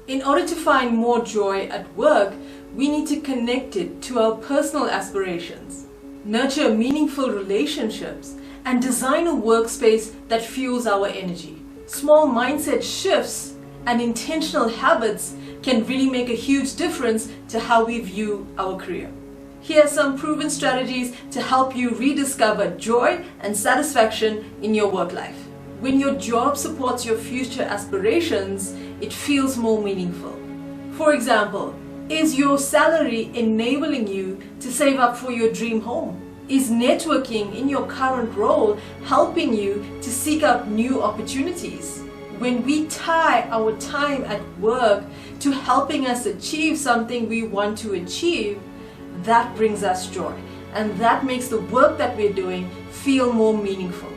In order to find more joy at work, we need to connect it to our personal aspirations, nurture meaningful relationships, and design a workspace that fuels our energy. Small mindset shifts and intentional habits can really make a huge difference to how we view our career. Here are some proven strategies to help you rediscover joy and satisfaction in your work life. When your job supports your future aspirations, it feels more meaningful. For example, is your salary enabling you to save up for your dream home? Is networking in your current role helping you to seek out new opportunities? When we tie our time at work to helping us achieve something we want to achieve, that brings us joy, and that makes the work that we're doing feel more meaningful.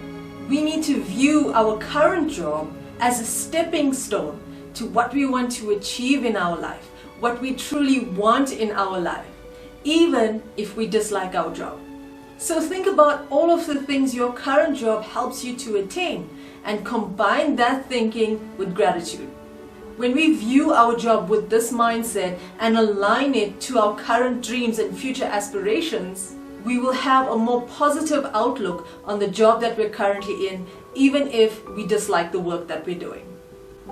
We need to view our current job as a stepping stone to what we want to achieve in our life, what we truly want in our life, even if we dislike our job. So think about all of the things your current job helps you to attain and combine that thinking with gratitude. When we view our job with this mindset and align it to our current dreams and future aspirations, we will have a more positive outlook on the job that we're currently in, even if we dislike the work that we're doing.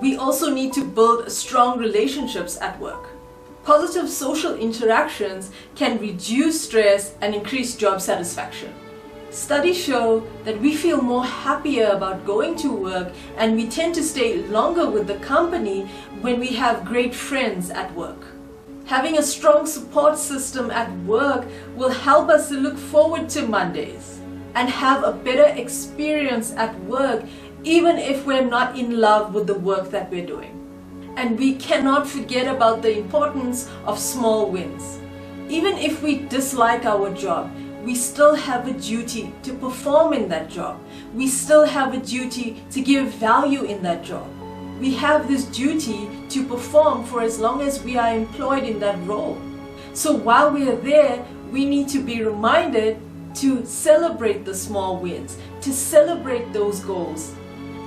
We also need to build strong relationships at work. Positive social interactions can reduce stress and increase job satisfaction. Studies show that we feel more happier about going to work, and we tend to stay longer with the company when we have great friends at work. Having a strong support system at work will help us to look forward to Mondays and have a better experience at work, even if we're not in love with the work that we're doing. And we cannot forget about the importance of small wins. Even if we dislike our job, we still have a duty to perform in that job. We still have a duty to give value in that job. We have this duty to perform for as long as we are employed in that role. So while we are there, we need to be reminded to celebrate the small wins, to celebrate those goals,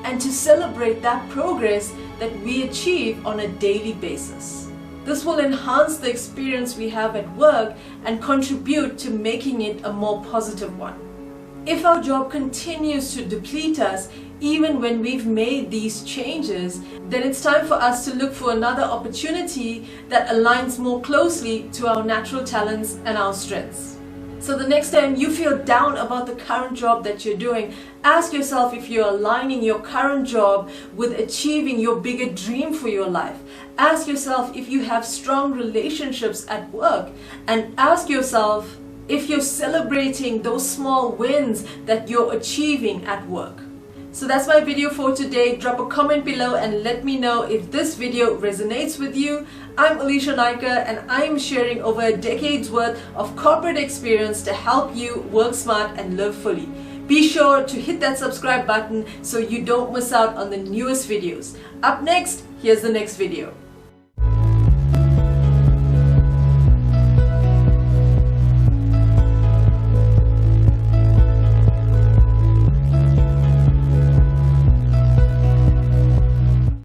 and to celebrate that progress that we achieve on a daily basis. This will enhance the experience we have at work and contribute to making it a more positive one. If our job continues to deplete us, even when we've made these changes, then it's time for us to look for another opportunity that aligns more closely to our natural talents and our strengths. So the next time you feel down about the current job that you're doing, ask yourself if you're aligning your current job with achieving your bigger dream for your life. Ask yourself if you have strong relationships at work, and ask yourself if you're celebrating those small wins that you're achieving at work. So that's my video for today. Drop a comment below and let me know if this video resonates with you. I'm Olisha Naicker, and I'm sharing over a decade's worth of corporate experience to help you work smart and live fully. Be sure to hit that subscribe button so you don't miss out on the newest videos. Up next, here's the next video.